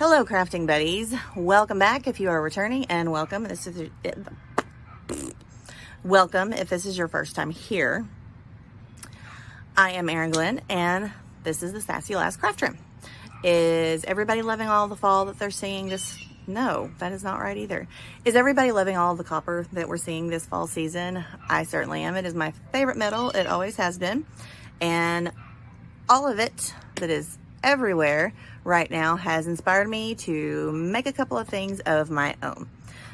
Hello, crafting buddies. Welcome back if you are returning, and welcome. Welcome if this is your first time here. I am Erin Glenn, and this is the Sassy Lass Craft Room. Is everybody loving all the fall that they're seeing this? No, that is not right either. Is everybody loving all the copper that we're seeing this fall season? I certainly am. It is my favorite metal. It always has been. And all of it that is everywhere right now has inspired me to make a couple of things of my own.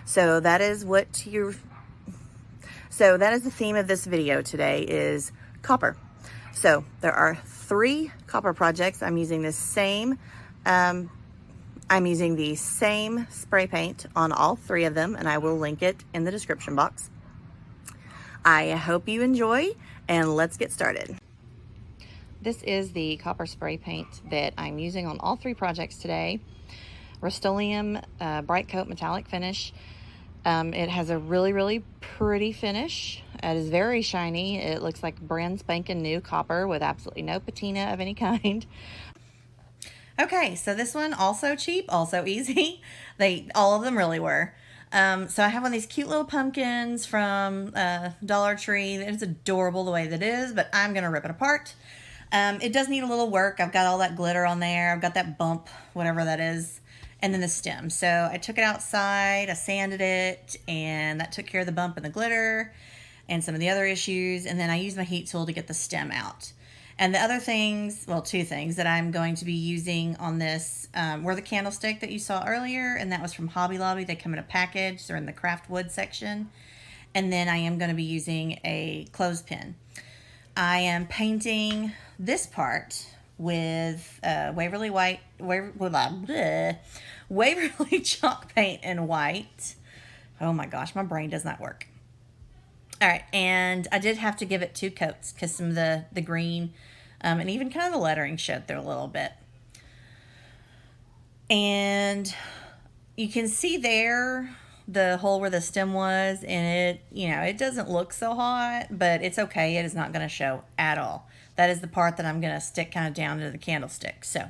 So that is the theme of this video today is copper. So there are 3 copper projects. I'm using the same spray paint on all 3 of them, and I will link it in the description box. I hope you enjoy, and let's get started. This is the copper spray paint that I'm using on all 3 projects today. Rust-Oleum Bright Coat Metallic Finish. It has a really pretty finish. It is very shiny. It looks like brand spanking new copper with absolutely no patina of any kind. Okay, so this one also cheap, also easy. All of them really were. So I have one of these cute little pumpkins from Dollar Tree. It's adorable the way that it is, but I'm gonna rip it apart. It does need a little work. I've got all that glitter on there. I've got that bump, whatever that is, and then the stem. So I took it outside, I sanded it, and that took care of the bump and the glitter and some of the other issues. And then I used my heat tool to get the stem out. And the other things, well, 2 things that I'm going to be using on this were the candlestick that you saw earlier, and that was from Hobby Lobby. They come in a package. They're in the craft wood section. And then I am going to be using a clothespin. I am painting this part with Waverly chalk paint in white. Oh my gosh, my brain does not work. All right, and I did have to give it 2 coats because some of the green and even kind of the lettering showed through a little bit. And you can see there the hole where the stem was, and it doesn't look so hot, but it's okay. It is not going to show at all. That is the part that I'm going to stick kind of down to the candlestick. So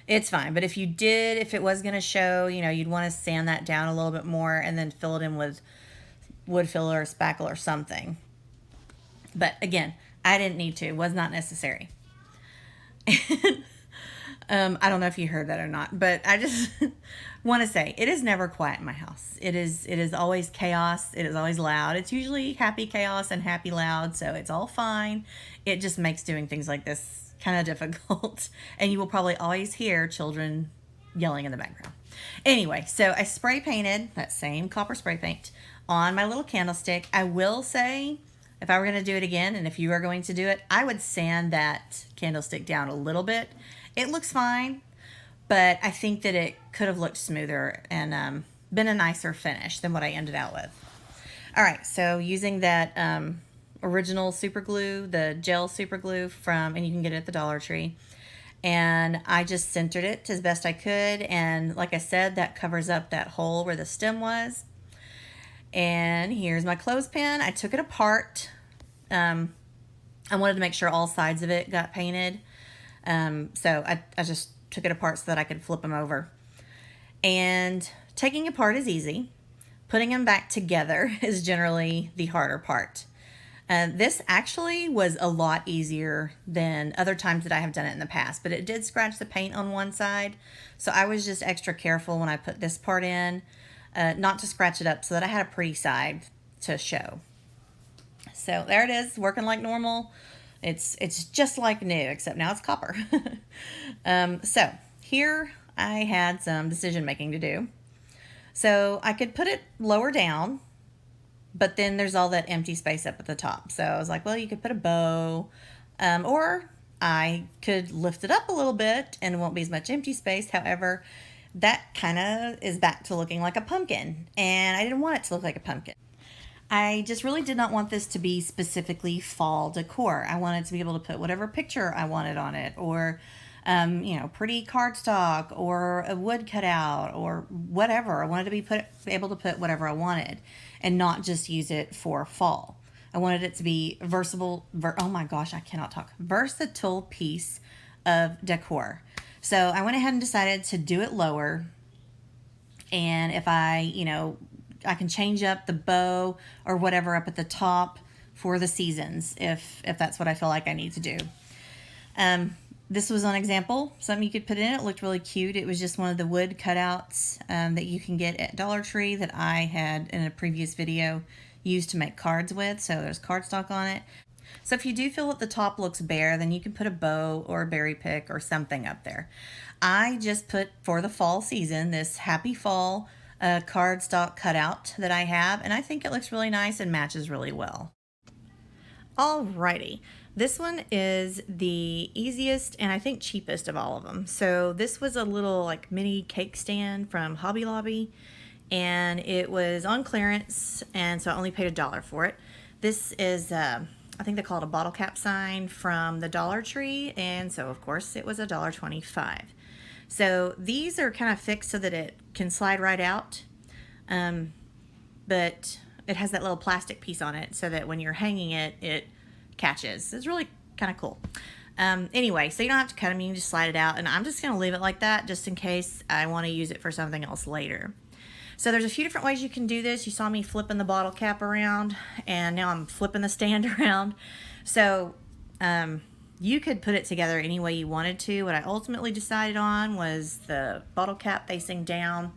it's fine. But if it was going to show, you'd want to sand that down a little bit more and then fill it in with wood filler or spackle or something. But again, I didn't need to. It was not necessary. I don't know if you heard that or not, but I just want to say it is never quiet in my house. It is always chaos. It is always loud. It's usually happy chaos and happy loud, so it's all fine. It just makes doing things like this kind of difficult, and you will probably always hear children yelling in the background. Anyway, so I spray painted that same copper spray paint on my little candlestick. I will say, if I were going to do it again, and if you are going to do it, I would sand that candlestick down a little bit. It looks fine, but I think that it could have looked smoother and been a nicer finish than what I ended out with. All right, so using that original super glue, the gel super glue and you can get it at the Dollar Tree, and I just centered it as best I could, and like I said, that covers up that hole where the stem was. And here's my clothespin. I took it apart. I wanted to make sure all sides of it got painted. So I just took it apart so that I could flip them over. And taking apart is easy. Putting them back together is generally the harder part. This actually was a lot easier than other times that I have done it in the past, but it did scratch the paint on one side. So I was just extra careful when I put this part in, not to scratch it up so that I had a pretty side to show. So there it is, working like normal. It's just like new, except now it's copper. So here I had some decision making to do. So I could put it lower down, but then there's all that empty space up at the top. So I was like, well, you could put a bow, or I could lift it up a little bit and it won't be as much empty space. However, that kind of is back to looking like a pumpkin, and I didn't want it to look like a pumpkin. I just really did not want this to be specifically fall decor. I wanted to be able to put whatever picture I wanted on it, or pretty cardstock, or a wood cutout, or whatever. I wanted to be able to put whatever I wanted, and not just use it for fall. I wanted it to be versatile piece of decor. So I went ahead and decided to do it lower And if I, I can change up the bow or whatever up at the top for the seasons if that's what I feel like I need to do. This was an example, something you could put in. It looked really cute. It was just one of the wood cutouts that you can get at Dollar Tree that I had in a previous video used to make cards with. So there's cardstock on it. So if you do feel that the top looks bare, then you can put a bow or a berry pick or something up there. I just put, for the fall season, this Happy Fall cardstock cutout that I have, and I think it looks really nice and matches really well. Alrighty, this one is the easiest and I think cheapest of all of them. So this was a little like mini cake stand from Hobby Lobby, and it was on clearance, and so I only paid $1 for it. This is I think they call it a bottle cap sign from the Dollar Tree, and so of course it was $1.25. So these are kind of fixed so that it can slide right out, but it has that little plastic piece on it so that when you're hanging it, it catches. It's really kind of cool. Anyway, so you don't have to cut them, you can just slide it out, and I'm just going to leave it like that just in case I want to use it for something else later. So there's a few different ways you can do this. You saw me flipping the bottle cap around, and now I'm flipping the stand around. So you could put it together any way you wanted to. What I ultimately decided on was the bottle cap facing down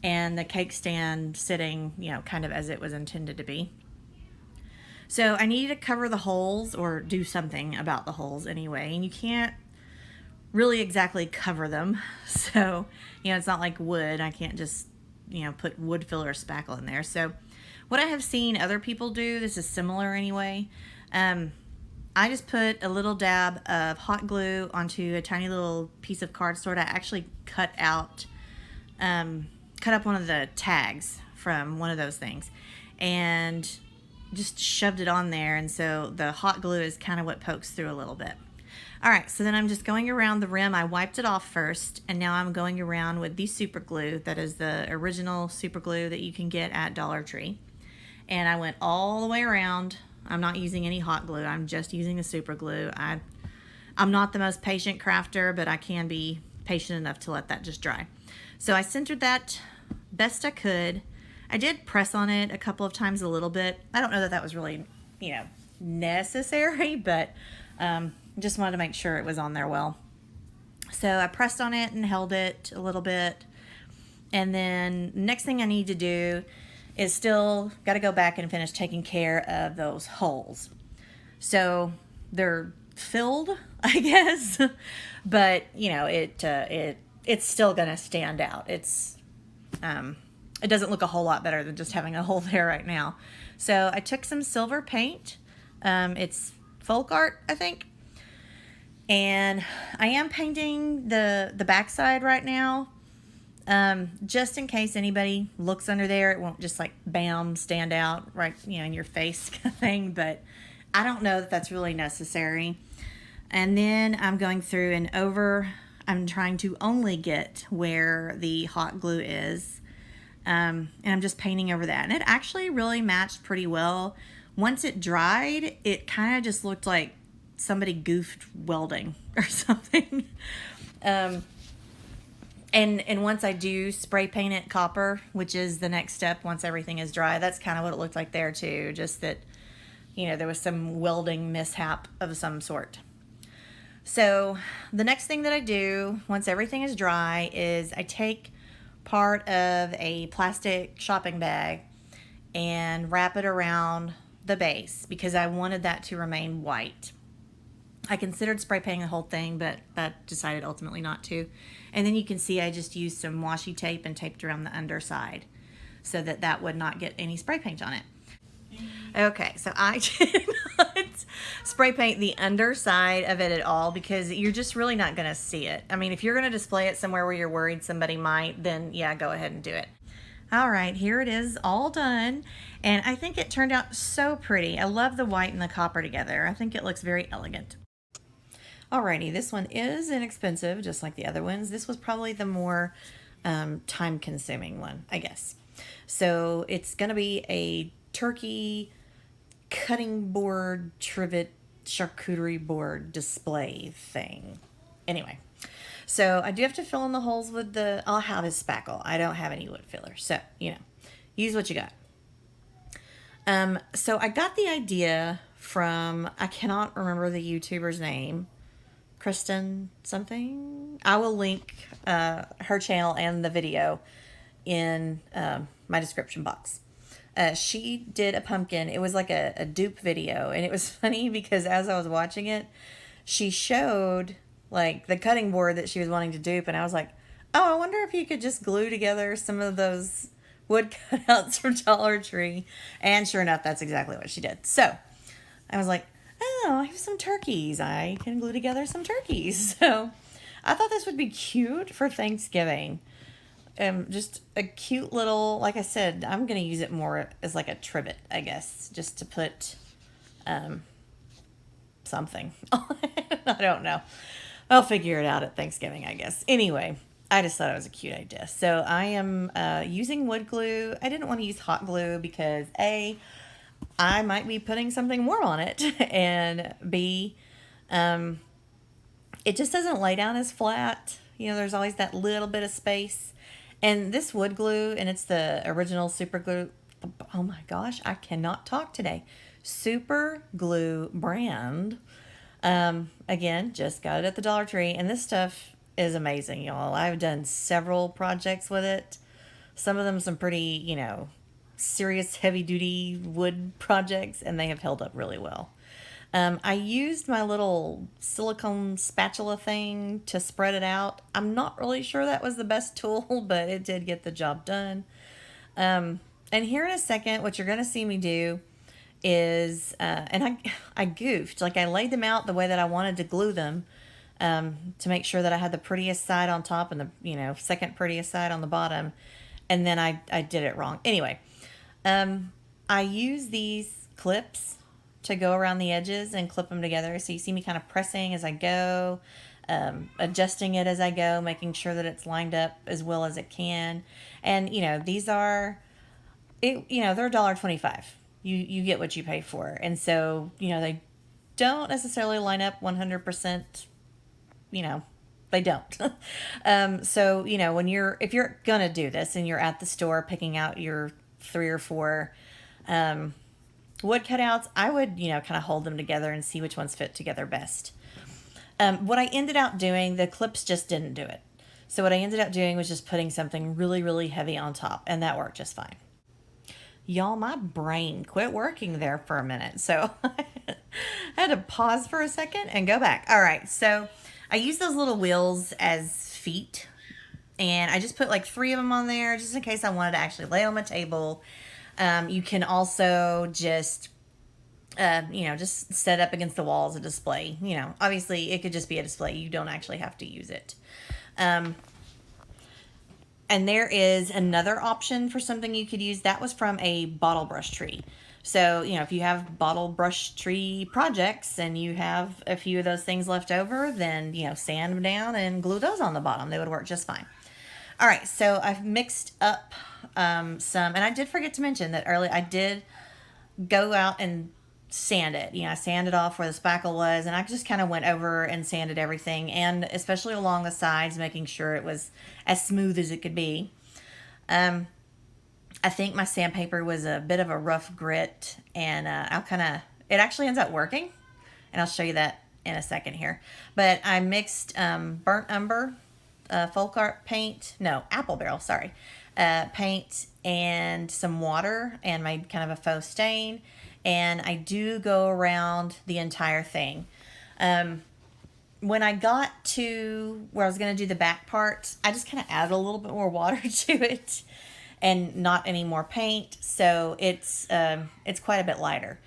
and the cake stand sitting, kind of as it was intended to be. So I needed to cover the holes or do something about the holes anyway, and you can't really exactly cover them. So, it's not like wood. I can't just, put wood filler or spackle in there. So what I have seen other people do, this is similar anyway, I just put a little dab of hot glue onto a tiny little piece of cardstock. I actually cut up one of the tags from one of those things and just shoved it on there, and so the hot glue is kind of what pokes through a little bit. Alright, so then I'm just going around the rim. I wiped it off first, and now I'm going around with the super glue that is the original super glue that you can get at Dollar Tree. And I went all the way around. I'm not using any hot glue, I'm just using the super glue. I'm not the most patient crafter, but I can be patient enough to let that just dry. So I centered that best I could. I did press on it a couple of times a little bit. I don't know that that was really, necessary, but just wanted to make sure it was on there well. So I pressed on it and held it a little bit. And then next thing I need to do is still got to go back and finish taking care of those holes. So they're filled, I guess, but it's still gonna stand out. It doesn't look a whole lot better than just having a hole there right now. So I took some silver paint. It's folk art, I think. And I am painting the backside right now. Just in case anybody looks under there, it won't just like bam, stand out right, in your face kind of thing. But I don't know that that's really necessary. And then I'm going through and I'm trying to only get where the hot glue is. And I'm just painting over that. And it actually really matched pretty well. Once it dried, it kind of just looked like somebody goofed welding or something. And once I do spray paint it copper, which is the next step once everything is dry, that's kind of what it looked like there too. Just that, there was some welding mishap of some sort. So the next thing that I do once everything is dry is I take part of a plastic shopping bag and wrap it around the base because I wanted that to remain white. I considered spray painting the whole thing, but I decided ultimately not to. And then you can see I just used some washi tape and taped around the underside so that would not get any spray paint on it. Okay, so I did not spray paint the underside of it at all because you're just really not going to see it. I mean, if you're going to display it somewhere where you're worried somebody might, then yeah, go ahead and do it. All right, here it is all done. And I think it turned out so pretty. I love the white and the copper together. I think it looks very elegant. Alrighty, this one is inexpensive, just like the other ones. This was probably the more time-consuming one, I guess. So it's going to be a turkey cutting board, trivet, charcuterie board display thing. Anyway, So I do have to fill in the holes with I'll have his spackle. I don't have any wood filler. So, use what you got. So I got the idea from, I cannot remember the YouTuber's name. Kristen something. I will link her channel and the video in my description box. She did a pumpkin. It was like a dupe video, and it was funny because as I was watching it, she showed like the cutting board that she was wanting to dupe, and I was like, oh, I wonder if you could just glue together some of those wood cutouts from Dollar Tree. And sure enough, that's exactly what she did. So I was like, oh, I have some turkeys. I can glue together some turkeys. So I thought this would be cute for Thanksgiving. Just a cute little, like I said, I'm going to use it more as like a trivet, I guess, just to put something. I don't know. I'll figure it out at Thanksgiving, I guess. Anyway, I just thought it was a cute idea. So I am using wood glue. I didn't want to use hot glue because A, I might be putting something more on it, and B, it just doesn't lay down as flat. There's always that little bit of space. And this wood glue, and it's the original super glue. Oh my gosh, I cannot talk today. Super glue brand. Again, just got it at the Dollar Tree, and this stuff is amazing, y'all. I've done several projects with it. Some of them some pretty, serious heavy duty wood projects, and they have held up really well. I used my little silicone spatula thing to spread it out. I'm not really sure that was the best tool, but it did get the job done. And here in a second, what you're going to see me do is, and I goofed, like I laid them out the way that I wanted to glue them, to make sure that I had the prettiest side on top and the, second prettiest side on the bottom. And then I did it wrong. Anyway, I use these clips to go around the edges and clip them together. So you see me kind of pressing as I go, adjusting it as I go, making sure that it's lined up as well as it can. And, these are, they're $1.25. You get what you pay for. And so, they don't necessarily line up 100%, they don't. So, if you're going to do this and you're at the store picking out your 3 or 4, wood cutouts, I would, kind of hold them together and see which ones fit together best. What I ended up doing, the clips just didn't do it. So what I ended up doing was just putting something really, really heavy on top, and that worked just fine. Y'all, my brain quit working there for a minute, so I had to pause for a second and go back. All right, so I used those little wheels as feet, and I just put like 3 of them on there just in case I wanted to actually lay on my table. You can also just, just set up against the wall as a display. Obviously it could just be a display. You don't actually have to use it. And there is another option for something you could use. That was from a bottle brush tree. So, if you have bottle brush tree projects and you have a few of those things left over, then, sand them down and glue those on the bottom. They would work just fine. All right, so I've mixed up some, and I did forget to mention that earlier I did go out and sand it. I sanded off where the spackle was, and I just kind of went over and sanded everything, and especially along the sides, making sure it was as smooth as it could be. I think my sandpaper was a bit of a rough grit, and it actually ends up working, and I'll show you that in a second here. But I mixed burnt umber, folk art paint, apple barrel, sorry, paint and some water, and made kind of a faux stain. And I do go around the entire thing. When I got to where I was going to do the back part, I just kind of added a little bit more water to it and not any more paint. So it's quite a bit lighter.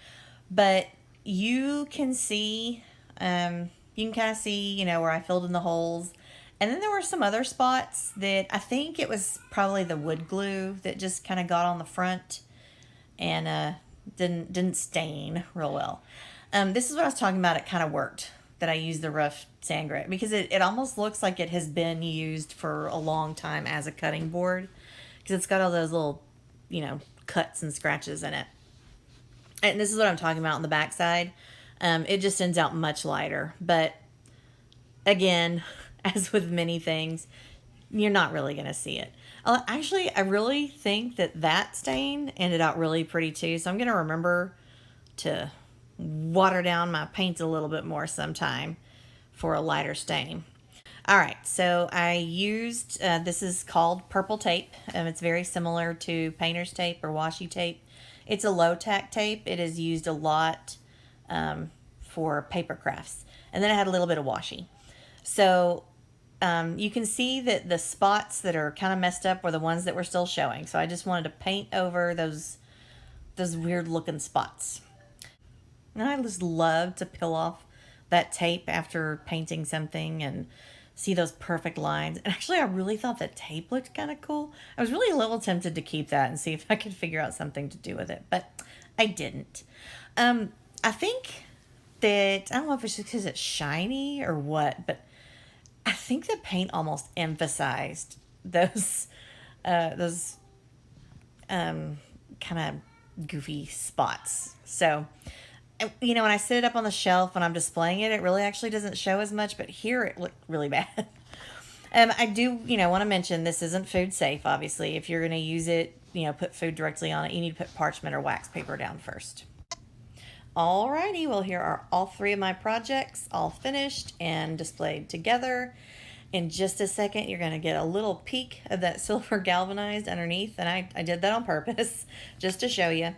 But you can see, you can kind of see, where I filled in the holes. And then there were some other spots that I think it was probably the wood glue that just kind of got on the front and didn't stain real well. This is what I was talking about. It kind of worked, that I used the rough sand grit, because it almost looks like it has been used for a long time as a cutting board, because it's got all those little, cuts and scratches in it. And this is what I'm talking about on the back side. It just ends out much lighter. But again, as with many things, you're not really going to see it. Actually, I really think that that stain ended out really pretty too. So I'm going to remember to water down my paints a little bit more sometime for a lighter stain. All right, so I used, this is called purple tape. It's very similar to painter's tape or washi tape. It's a low tack tape. It is used a lot for paper crafts. And then I had a little bit of washi. So you can see that the spots that are kind of messed up were the ones that were still showing. So I just wanted to paint over those weird looking spots. And I just love to peel off that tape after painting something and see those perfect lines. And actually, I really thought that tape looked kind of cool. I was really a little tempted to keep that and see if I could figure out something to do with it, but I didn't. I think that, I don't know if it's just because it's shiny or what, but I think the paint almost emphasized those kind of goofy spots. So, you know, when I sit it up on the shelf when I'm displaying it, it really actually doesn't show as much, but here it looked really bad. I do, you know, want to mention this isn't food safe, obviously. If you're going to use it, you know, put food directly on it, you need to put parchment or wax paper down first. Alrighty, well, here are all three of my projects all finished and displayed together. In just a second, you're going to get a little peek of that silver galvanized underneath, and I did that on purpose just to show you.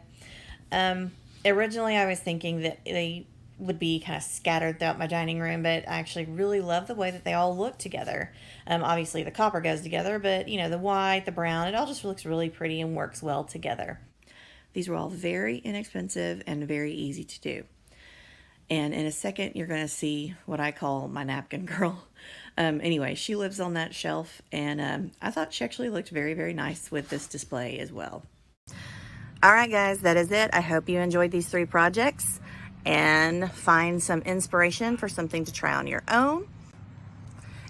Originally, I was thinking that they would be kind of scattered throughout my dining room, but I actually really love the way that they all look together. Obviously, the copper goes together, but, you know, the white, the brown, it all just looks really pretty and works well together. These were all very inexpensive and very easy to do. And in a second, you're going to see what I call my napkin girl. Anyway, she lives on that shelf, and I thought she actually looked very, very nice with this display as well. All right, guys, that is it. I hope you enjoyed these three projects and find some inspiration for something to try on your own.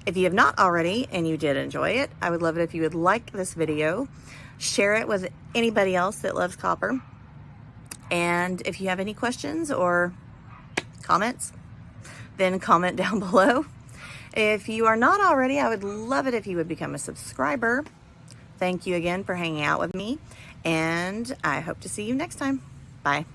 If you have not already and you did enjoy it, I would love it if you would like this video, share it with anybody else that loves copper. And if you have any questions or comments, then comment down below. If you are not already, I would love it if you would become a subscriber. Thank you again for hanging out with me, and I hope to see you next time. Bye.